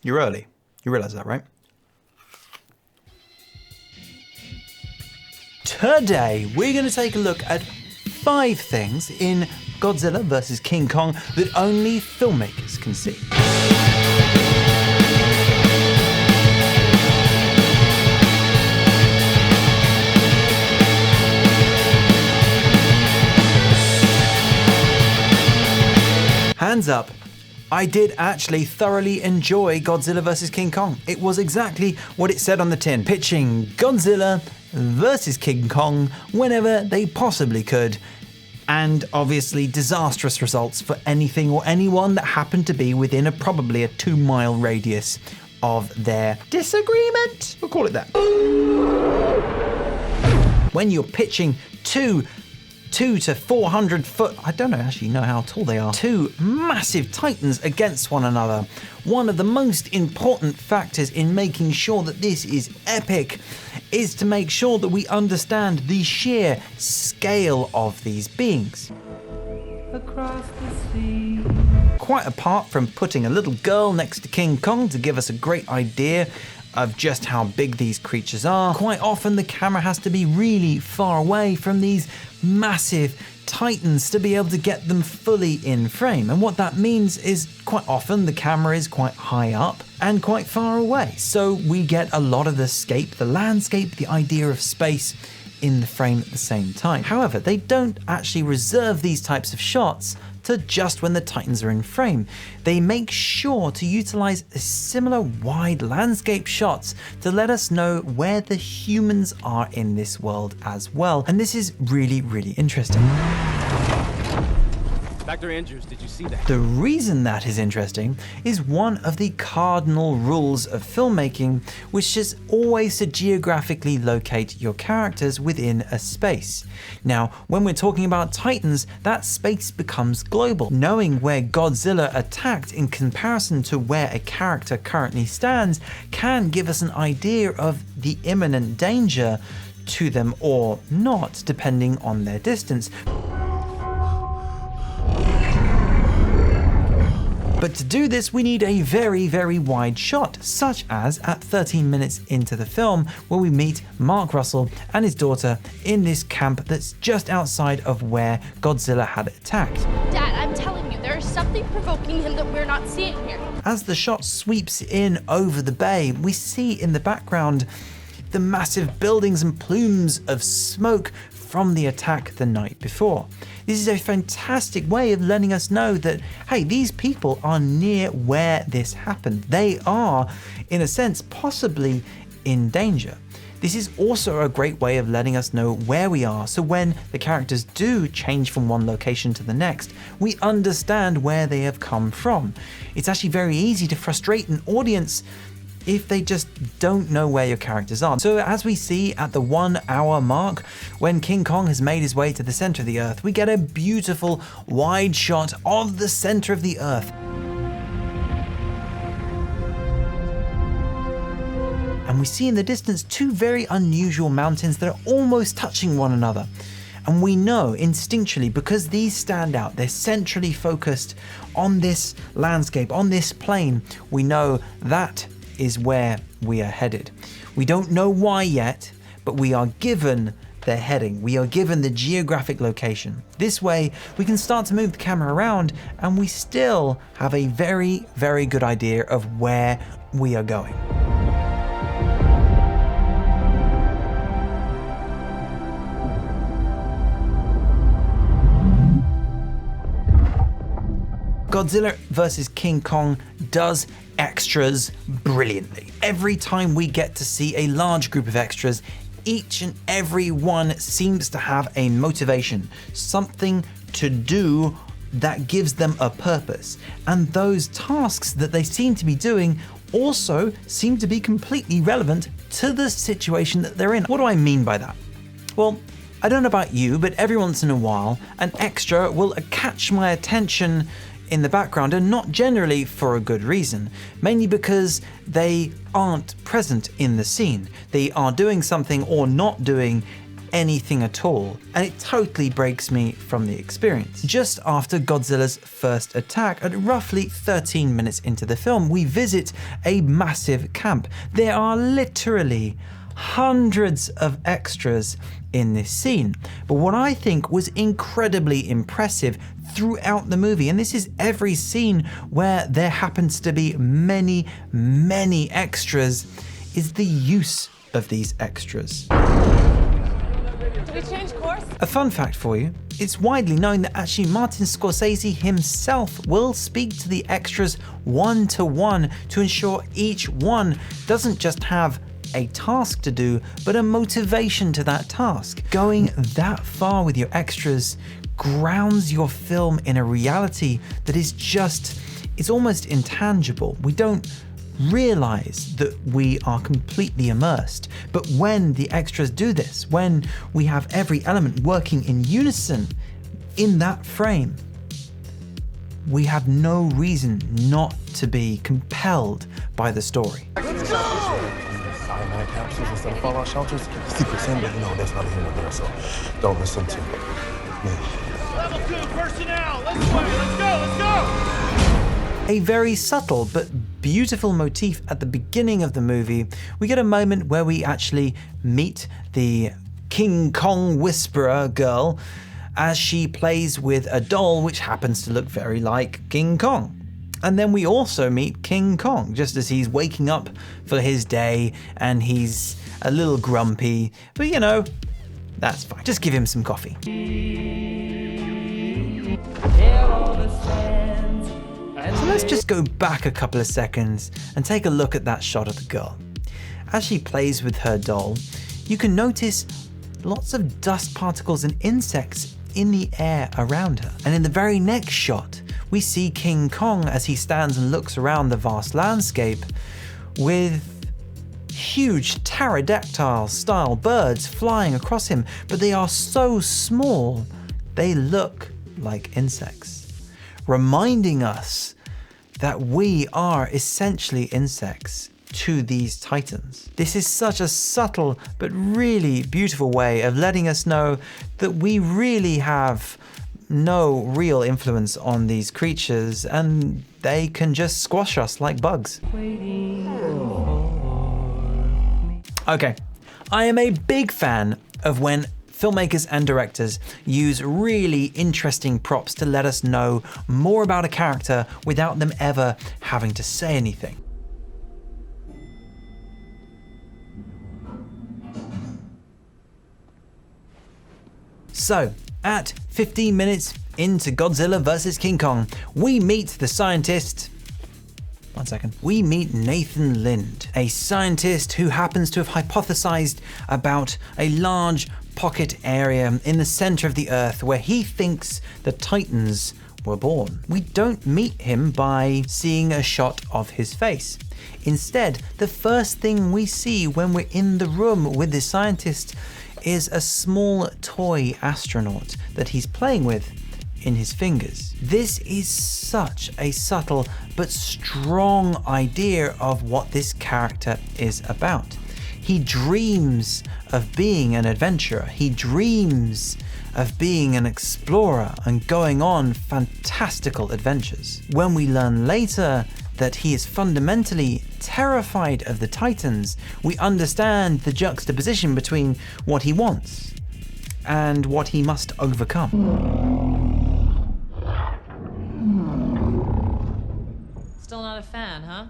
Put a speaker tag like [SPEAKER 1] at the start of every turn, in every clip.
[SPEAKER 1] You're early. You realize that, right? Today, we're going to take a look at 5 things in Godzilla vs. King Kong that only filmmakers can see. Hands up, I did actually thoroughly enjoy Godzilla vs. King Kong. It was exactly what it said on the tin, pitching Godzilla versus King Kong whenever they possibly could, and obviously disastrous results for anything or anyone that happened to be within probably a 2-mile radius of their disagreement. We'll call it that. When you're pitching two to 400 foot, I don't actually know how tall they are, 2 massive titans against one another. One of the most important factors in making sure that this is epic is to make sure that we understand the sheer scale of these beings. Across the sea. Quite apart from putting a little girl next to King Kong to give us a great idea of just how big these creatures are, quite often the camera has to be really far away from these massive titans to be able to get them fully in frame. And what that means is quite often the camera is quite high up and quite far away. So we get a lot of the scape, the landscape, the idea of space in the frame at the same time. However, they don't actually reserve these types of shots to just when the titans are in frame. They make sure to utilize similar wide landscape shots to let us know where the humans are in this world as well. And this is really, really interesting.
[SPEAKER 2] Dr. Andrews, did you see that?
[SPEAKER 1] The reason that is interesting is one of the cardinal rules of filmmaking, which is always to geographically locate your characters within a space. Now, when we're talking about titans, that space becomes global. Knowing where Godzilla attacked in comparison to where a character currently stands can give us an idea of the imminent danger to them or not, depending on their distance. But to do this, we need a very, very wide shot, such as at 13 minutes into the film, where we meet Mark Russell and his daughter in this camp that's just outside of where Godzilla had attacked.
[SPEAKER 3] Dad, I'm telling you, there is something provoking him that we're not seeing here.
[SPEAKER 1] As the shot sweeps in over the bay, we see in the background the massive buildings and plumes of smoke from the attack the night before. This is a fantastic way of letting us know that, hey, these people are near where this happened. They are, in a sense, possibly in danger. This is also a great way of letting us know where we are, so when the characters do change from one location to the next, we understand where they have come from. It's actually very easy to frustrate an audience if they just don't know where your characters are. So as we see at the 1 hour mark, when King Kong has made his way to the center of the earth, we get a beautiful wide shot of the center of the earth. And we see in the distance 2 very unusual mountains that are almost touching one another. And we know instinctually, because these stand out, they're centrally focused on this landscape, on this plane, we know that is where we are headed. We don't know why yet, but we are given the heading. We are given the geographic location. This way, we can start to move the camera around and we still have a very, very good idea of where we are going. Godzilla vs. King Kong does extras brilliantly. Every time we get to see a large group of extras, each and every one seems to have a motivation, something to do that gives them a purpose. And those tasks that they seem to be doing also seem to be completely relevant to the situation that they're in. What do I mean by that? Well, I don't know about you, but every once in a while, an extra will catch my attention in the background, and not generally for a good reason, mainly because they aren't present in the scene. They are doing something or not doing anything at all, and it totally breaks me from the experience. Just after Godzilla's first attack, at roughly 13 minutes into the film, we visit a massive camp. There are literally hundreds of extras in this scene. But what I think was incredibly impressive throughout the movie, and this is every scene where there happens to be many extras, is the use of these extras.
[SPEAKER 3] Did we change course?
[SPEAKER 1] A fun fact for you, it's widely known that actually Martin Scorsese himself will speak to the extras one-to-one to ensure each one doesn't just have a task to do, but a motivation to that task. Going that far with your extras grounds your film in a reality that is just, it's almost intangible. We don't realize that we are completely immersed. But when the extras do this, when we have every element working in unison in that frame, we have no reason not to be compelled by the story.
[SPEAKER 2] Let's go! Cyanide capsules instead of fallout shelters. The secret's in, but no, there's nothing in there, so don't listen to me.
[SPEAKER 4] Level 2 personnel, let's go!
[SPEAKER 1] A very subtle but beautiful motif at the beginning of the movie. We get a moment where we actually meet the King Kong Whisperer girl as she plays with a doll which happens to look very like King Kong. And then we also meet King Kong just as he's waking up for his day and he's a little grumpy, but you know, that's fine. Just give him some coffee. So let's just go back a couple of seconds and take a look at that shot of the girl. As she plays with her doll, you can notice lots of dust particles and insects in the air around her. And in the very next shot, we see King Kong as he stands and looks around the vast landscape with huge pterodactyl-style birds flying across him, but they are so small, they look like insects, reminding us that we are essentially insects to these titans. This is such a subtle but really beautiful way of letting us know that we really have no real influence on these creatures and they can just squash us like bugs. Okay, I am a big fan of when filmmakers and directors use really interesting props to let us know more about a character without them ever having to say anything. So, at 15 minutes into Godzilla vs. King Kong, we meet the scientist. We meet Nathan Lind, a scientist who happens to have hypothesized about a large pocket area in the center of the Earth where he thinks the Titans were born. We don't meet him by seeing a shot of his face. Instead, the first thing we see when we're in the room with the scientist is a small toy astronaut that he's playing with in his fingers. This is such a subtle but strong idea of what this character is about. He dreams of being an adventurer. He dreams of being an explorer and going on fantastical adventures. When we learn later that he is fundamentally terrified of the Titans, we understand the juxtaposition between what he wants and what he must overcome.
[SPEAKER 5] Still not a fan, huh?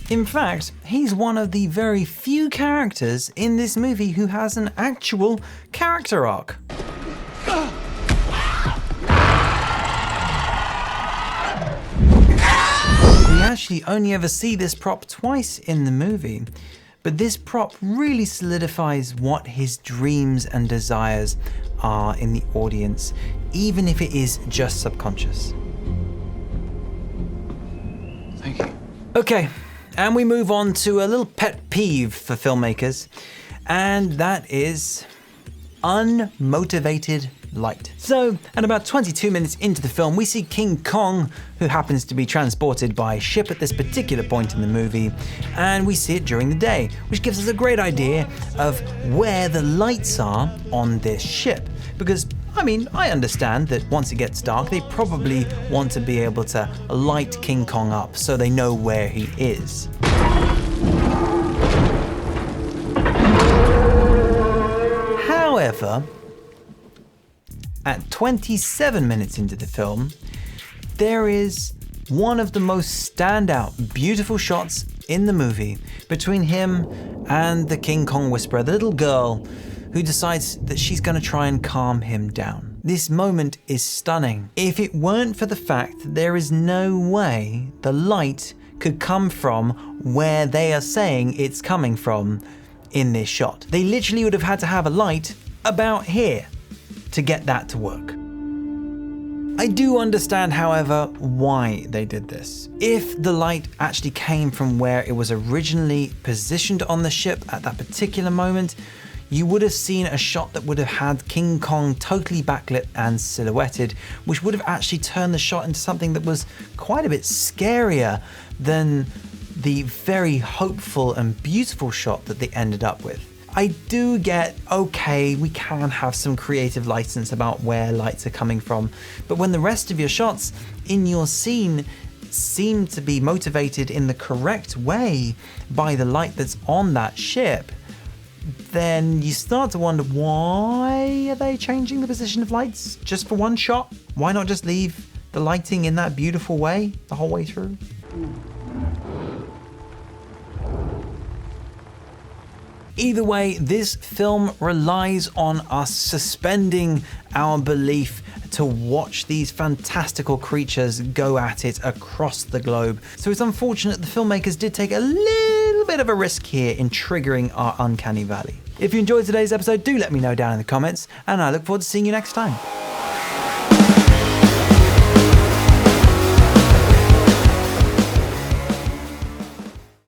[SPEAKER 1] In fact, he's one of the very few characters in this movie who has an actual character arc. We actually only ever see this prop twice in the movie, but this prop really solidifies what his dreams and desires are in the audience, even if it is just subconscious.
[SPEAKER 2] Thank you.
[SPEAKER 1] Okay, and we move on to a little pet peeve for filmmakers, and that is unmotivated light. So, at about 22 minutes into the film, we see King Kong, who happens to be transported by ship at this particular point in the movie, and we see it during the day, which gives us a great idea of where the lights are on this ship. Because, I mean, I understand that once it gets dark, they probably want to be able to light King Kong up so they know where he is. However, at 27 minutes into the film, there is one of the most standout, beautiful shots in the movie between him and the King Kong Whisperer, the little girl who decides that she's going to try and calm him down. This moment is stunning. If it weren't for the fact that there is no way the light could come from where they are saying it's coming from in this shot. They literally would have had to have a light about here to get that to work. I do understand, however, why they did this. If the light actually came from where it was originally positioned on the ship at that particular moment, you would have seen a shot that would have had King Kong totally backlit and silhouetted, which would have actually turned the shot into something that was quite a bit scarier than the very hopeful and beautiful shot that they ended up with. I do get, okay, we can have some creative license about where lights are coming from, but when the rest of your shots in your scene seem to be motivated in the correct way by the light that's on that ship, then you start to wonder, why are they changing the position of lights just for one shot? Why not just leave the lighting in that beautiful way the whole way through? Either way, this film relies on us suspending our belief to watch these fantastical creatures go at it across the globe. So it's unfortunate the filmmakers did take a little bit of a risk here in triggering our uncanny valley. If you enjoyed today's episode, do let me know down in the comments, and I look forward to seeing you next time.